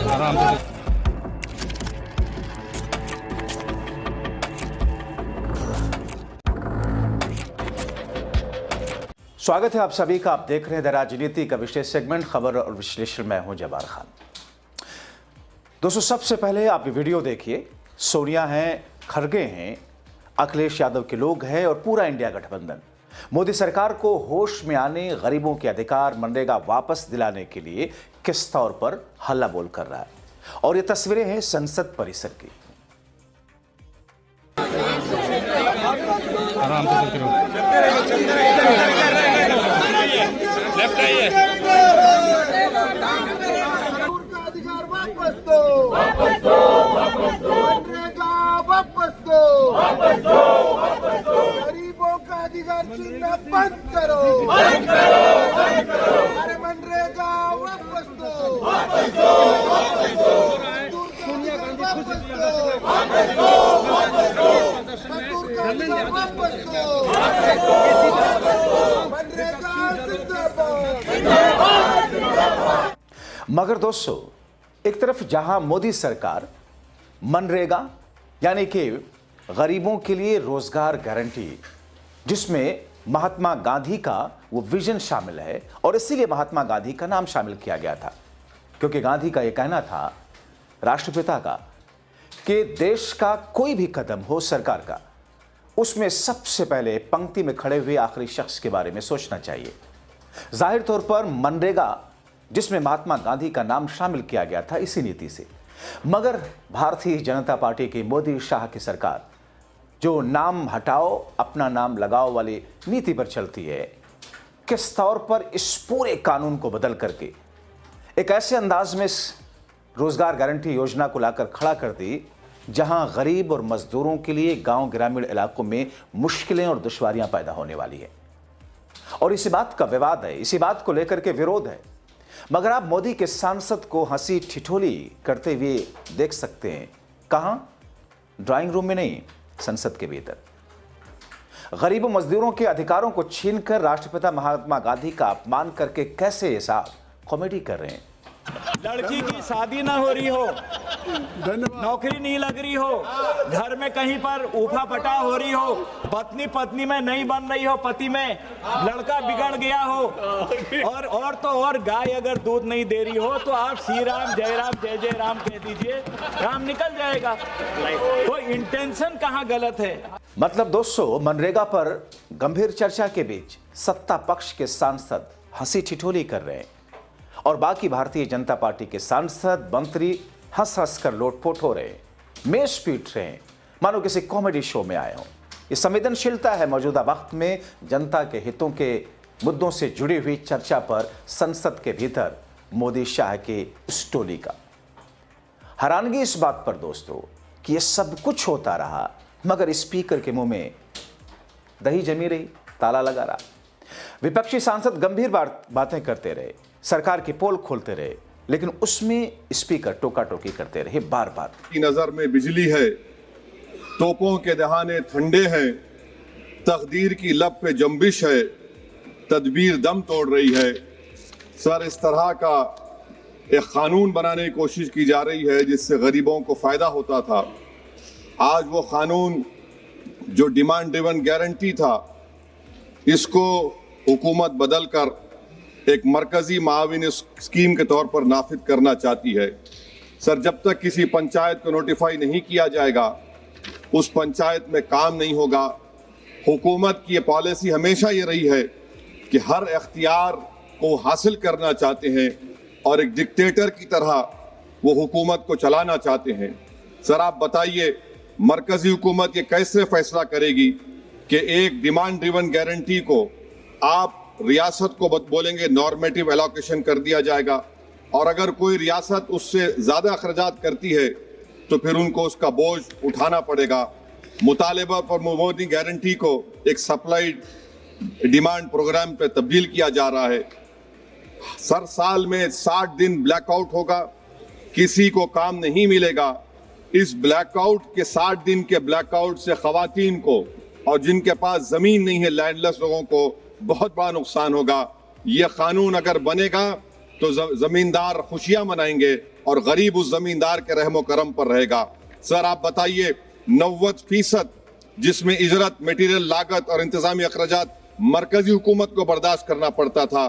स्वागत है आप सभी का। आप देख रहे हैं द राजनीति का विशेष सेगमेंट खबर और विश्लेषण। मैं हूं जब्बार खान। दोस्तों, सबसे पहले आप वीडियो देखिए। सोनिया हैं, खड़गे हैं, अखिलेश यादव के लोग हैं और पूरा इंडिया गठबंधन मोदी सरकार को होश में आने, गरीबों के अधिकार, मनरेगा वापस दिलाने के लिए किस तौर पर हल्ला बोल कर रहा है। और ये तस्वीरें हैं संसद परिसर की। आराम से चलते रहो। लेफ्ट आइए। अधिकार वापस दो, वापस दो, वापस दो, मनरेगा वापस दो, वापस दो, वापस दो, गरीबों का अधिकार छीनना बंद करो, बंद करो, बंद करो, अरे मनरेगा वापस दो, वापस दो, वापस दो, सोनिया गांधी वापस दो, वापस दो, वापस दो, मजदूर का अधिकार वापस दो, वापस दो, मनरेगा जिंदाबाद, जिंदाबाद, जिंदाबाद। मगर दोस्तों, एक तरफ जहां मोदी सरकार मनरेगा यानी कि गरीबों के लिए रोजगार गारंटी, जिसमें महात्मा गांधी का वो विजन शामिल है और इसीलिए महात्मा गांधी का नाम शामिल किया गया था, क्योंकि गांधी का ये कहना था, राष्ट्रपिता का, कि देश का कोई भी कदम हो सरकार का, उसमें सबसे पहले पंक्ति में खड़े हुए आखिरी शख्स के बारे में सोचना चाहिए। जाहिर तौर पर मनरेगा, जिसमें महात्मा गांधी का नाम शामिल किया गया था, इसी नीति से। मगर भारतीय जनता पार्टी की मोदी शाह की सरकार जो नाम हटाओ अपना नाम लगाओ वाली नीति पर चलती है, किस तौर पर इस पूरे कानून को बदल करके एक ऐसे अंदाज में इस रोजगार गारंटी योजना को लाकर खड़ा कर दी जहां गरीब और मजदूरों के लिए गांव ग्रामीण इलाकों में मुश्किलें और दुश्वारियां पैदा होने वाली है। और इसी बात का विवाद है, इसी बात को लेकर के विरोध है। मगर आप मोदी के सांसद को हंसी ठिठोली करते हुए देख सकते हैं। कहां? ड्राइंग रूम में नहीं, संसद के भीतर। गरीबों मजदूरों के अधिकारों को छीनकर राष्ट्रपिता महात्मा गांधी का अपमान करके कैसे ये साहब कॉमेडी कर रहे हैं। लड़की की शादी ना हो रही हो, नौकरी नहीं लग रही हो, घर में कहीं पर ऊफा पटा हो रही हो, पत्नी पत्नी में नहीं बन रही हो, पति में लड़का बिगड़ गया हो, और तो और गाय अगर दूध नहीं दे रही हो तो आप श्री राम जय राम कह दीजिए, काम निकल जाएगा। तो इंटेंशन कहाँ गलत है? मतलब दोस्तों, मनरेगा पर गंभीर चर्चा के बीच सत्ता पक्ष के सांसद हंसी ठिठोली कर रहे हैं और बाकी भारतीय जनता पार्टी के सांसद मंत्री हंस हंस कर लोटपोट हो रहे हैं, मेज पीट रहे हैं, मानो किसी कॉमेडी शो में आए हों। ये संवेदनशीलता है मौजूदा वक्त में जनता के हितों के मुद्दों से जुड़ी हुई चर्चा पर संसद के भीतर मोदी शाह के उस टोली का। हैरानगी इस बात पर दोस्तों कि ये सब कुछ होता रहा मगर स्पीकर के मुंह में दही जमी रही, ताला लगा रहा। विपक्षी सांसद गंभीर बातें करते रहे, सरकार की पोल खोलते रहे, लेकिन उसमें स्पीकर टोका टोकी करते रहे बार बार। की नजर में बिजली है, तोपों के दहाने ठंडे हैं, तकदीर की लब पे जंबिश है, तदबीर दम तोड़ रही है। सर, इस तरह का एक कानून बनाने की कोशिश की जा रही है जिससे गरीबों को फायदा होता था। आज वो कानून जो डिमांड ड्रिवन गारंटी था, इसको हुकूमत बदल कर एक मरकजी माविन स्कीम के तौर पर नाफिज करना चाहती है। सर, जब तक किसी पंचायत को नोटिफाई नहीं किया जाएगा, उस पंचायत में काम नहीं होगा। हुकूमत की ये पॉलिसी हमेशा ये रही है कि हर इख्तियार को हासिल करना चाहते हैं और एक डिक्टेटर की तरह वो हुकूमत को चलाना चाहते हैं। सर, आप बताइए, मरकजी हुकूमत ये कैसे फैसला करेगी कि एक डिमांड ड्रिवन गारंटी को आप रियासत को बोलेंगे नॉर्मेटिव एलोकेशन कर दिया जाएगा, और अगर कोई रियासत उससे ज्यादा अखराजात करती है तो फिर उनको उसका बोझ उठाना पड़ेगा। मुतालिबा पर मोदी गारंटी को एक सप्लाइड डिमांड प्रोग्राम पे तब्दील किया जा रहा है। सर, साल में 60 दिन ब्लैकआउट होगा, किसी को काम नहीं मिलेगा। इस ब्लैकआउट के 60 दिन के ब्लैकआउट से खवातीन को और जिनके पास जमीन नहीं है, लैंडलेस लोगों को बहुत बड़ा नुकसान होगा। ये कानून अगर बनेगा तो जमींदार खुशियां मनाएंगे और गरीब उस जमींदार के रहमो करम पर रहेगा। सर आप बताइए 90% जिसमें इजरत, मटेरियल लागत और इंतजामी अखराजात मरकजी हुकूमत को बर्दाश्त करना पड़ता था,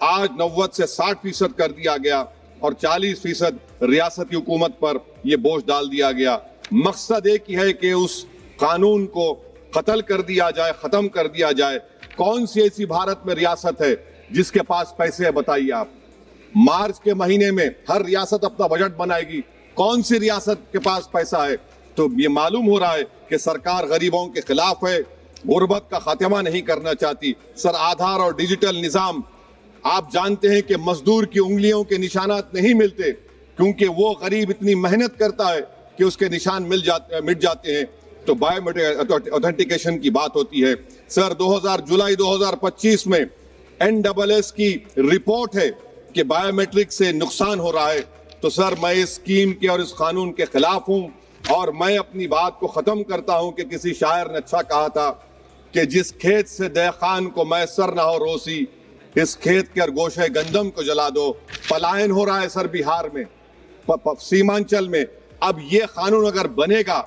आज 90 से 60% कर दिया गया और 40% रियासती हुकूमत पर यह बोझ डाल दिया गया। मकसद एक ही है कि उस कानून को कत्ल कर दिया जाए, खत्म कर दिया जाए। कौन सी ऐसी भारत में रियासत है जिसके पास पैसे है, बताइए आप। मार्च के महीने में हर रियासत अपना बजट बनाएगी, कौन सी रियासत के पास पैसा है? तो ये मालूम हो रहा है कि सरकार गरीबों के खिलाफ है, गुर्बत का खात्मा नहीं करना चाहती। सर आधार और डिजिटल निजाम, आप जानते हैं कि मजदूर की उंगलियों के निशानात नहीं मिलते क्योंकि वो गरीब इतनी मेहनत करता है कि उसके निशान मिट जाते हैं। तो बायोमेट्रिक ऑथेंटिकेशन की बात होती है। सर जुलाई 2025 में NSS की रिपोर्ट है कि बायोमेट्रिक से नुकसान हो रहा है। तो सर मैं इस स्कीम के और इस कानून के खिलाफ हूं और मैं अपनी बात को खत्म करता हूं कि किसी शायर ने अच्छा कहा था कि जिस खेत से दहखान को मैसर ना हो रोसी, इस खेत के गोशे गंदम को जला दो। पलायन हो रहा है सर बिहार में, सीमांचल में। अब ये कानून अगर बनेगा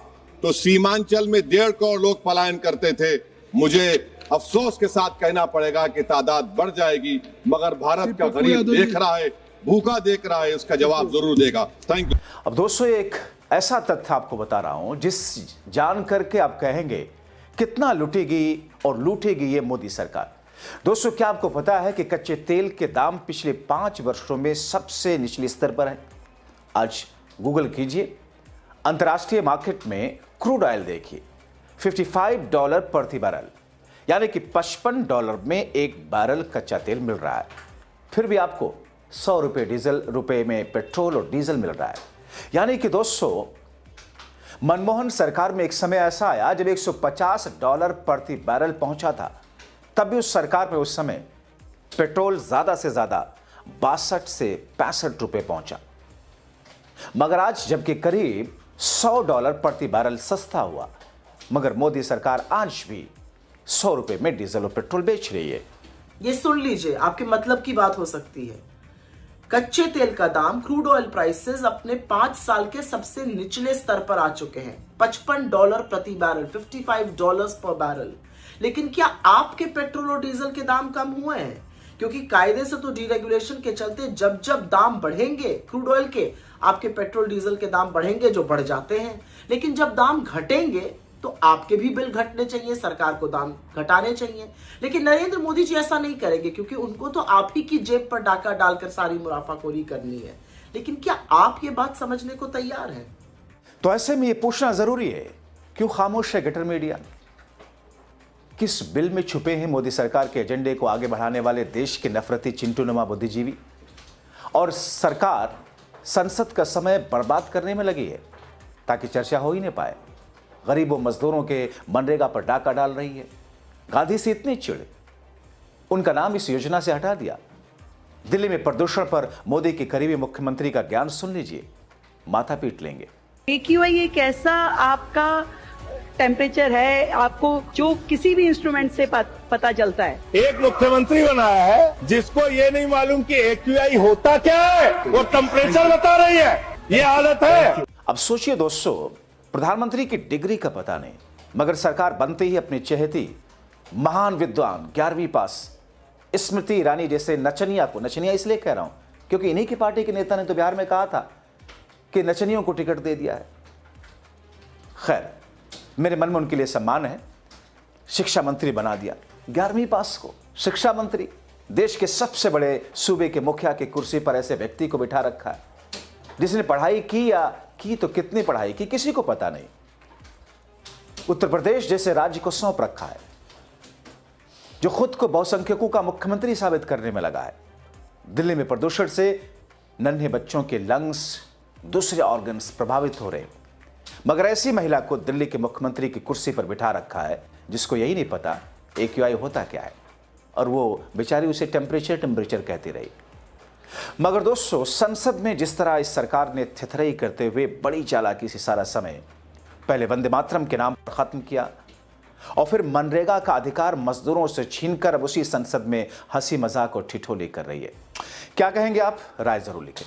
तो सीमांचल में 1.5 करोड़ लोग पलायन करते थे। मुझे अफसोस के साथ कहना पड़ेगा कि तादाद बढ़ जाएगी, मगर भारत का गरीब देख रहा है, भूखा देख रहा है, उसका जवाब जरूर देगा। Thank you. अब दोस्तों एक ऐसा तथ्य आपको बता रहा हूं जिस जान करके आप कहेंगे कितना लुटेगी और लूटेगी ये मोदी सरकार। दोस्तों क्या आपको पता है कि कच्चे तेल के दाम पिछले 5 वर्षों में सबसे निचले स्तर पर है? आज गूगल कीजिए, अंतर्राष्ट्रीय मार्केट में क्रूड ऑयल देखिए, $55 प्रति बैरल, यानी कि $55 में एक बैरल कच्चा तेल मिल रहा है। फिर भी आपको 100 रुपए में पेट्रोल और डीजल मिल रहा है। यानी कि दोस्तों मनमोहन सरकार में एक समय ऐसा आया जब $150 प्रति बैरल पहुंचा था, तब भी उस सरकार में उस समय पेट्रोल ज्यादा से ज्यादा 62 से 65 रुपए पहुंचा। मगर आज जबकि करीब $100 प्रति बैरल सस्ता हुआ, मगर मोदी सरकार आज भी 100 रुपए में डीजल और पेट्रोल बेच रही है। ये सुन लीजिए, आपके मतलब की बात हो सकती है। कच्चे तेल का दाम, क्रूड ऑयल प्राइसेस अपने 5 साल के सबसे निचले स्तर पर आ चुके हैं, $55 प्रति बैरल, $55 पर बैरल। लेकिन क्या आपके पेट्रोल और डीजल के दाम कम हुए हैं? क्योंकि कायदे से तो डीरेगुलेशन के चलते जब जब दाम बढ़ेंगे क्रूड ऑयल के, आपके पेट्रोल डीजल के दाम बढ़ेंगे, जो बढ़ जाते हैं। लेकिन जब दाम घटेंगे तो आपके भी बिल घटने चाहिए, सरकार को दाम घटाने चाहिए। लेकिन नरेंद्र मोदी जी ऐसा नहीं करेंगे क्योंकि उनको तो आप ही की जेब पर डाका डालकर सारी मुनाफाखोरी करनी है। लेकिन क्या आप ये बात समझने को तैयार हैं? तो ऐसे में ये पूछना जरूरी है, क्यों खामोश है गटर मीडिया? किस बिल में छुपे हैं मोदी सरकार के एजेंडे को आगे बढ़ाने वाले देश के नफरती चिंटूनुमा बुद्धिजीवी? और सरकार संसद का समय बर्बाद करने में लगी है ताकि चर्चा हो ही नहीं पाए। गरीबों मजदूरों के मनरेगा पर डाका डाल रही है। गांधी से इतने चिढ़े, उनका नाम इस योजना से हटा दिया। दिल्ली में प्रदूषण पर मोदी के करीबी मुख्यमंत्री का ज्ञान सुन लीजिए, माथा पीट लेंगे। AQI एक ऐसा आपका टेम्परेचर है, आपको जो किसी भी इंस्ट्रूमेंट से पता चलता है। एक मुख्यमंत्री बनाया है जिसको ये नहीं मालूम कि AQI होता क्या है, वो टेम्परेचर बता रही है। ये हालत है। अब सोचिए दोस्तों, प्रधानमंत्री की डिग्री का पता नहीं, मगर सरकार बनते ही अपनी चहेती महान विद्वान 11वीं पास स्मृति ईरानी जैसे नचनिया को, नचनिया इसलिए कह रहा हूं क्योंकि इन्हीं की पार्टी के नेता ने तो बिहार में कहा था कि नचनियों को टिकट दे दिया है। खैर, मेरे मन में उनके लिए सम्मान है, शिक्षा मंत्री बना दिया 11वीं पास को शिक्षा मंत्री। देश के सबसे बड़े सूबे के मुखिया की कुर्सी पर ऐसे व्यक्ति को बिठा रखा है जिसने पढ़ाई की, या की तो कितनी पढ़ाई की किसी को पता नहीं। उत्तर प्रदेश जैसे राज्य को सौंप रखा है जो खुद को बहुसंख्यकों का मुख्यमंत्री साबित करने में लगा है। दिल्ली में प्रदूषण से नन्हे बच्चों के लंग्स, दूसरे ऑर्गन्स प्रभावित हो रहे, मगर ऐसी महिला को दिल्ली के मुख्यमंत्री की कुर्सी पर बिठा रखा है जिसको यही नहीं पता AQI होता क्या है, और वो बेचारी उसे टेम्परेचर कहती रही। मगर दोस्तों, संसद में जिस तरह इस सरकार ने थिथराई करते हुए बड़ी चालाकी से सारा समय पहले वंदे मातरम के नाम पर खत्म किया और फिर मनरेगा का अधिकार मजदूरों से छीनकर अब उसी संसद में हंसी मजाक और ठिठोली कर रही है। क्या कहेंगे आप? राय जरूर लिखें।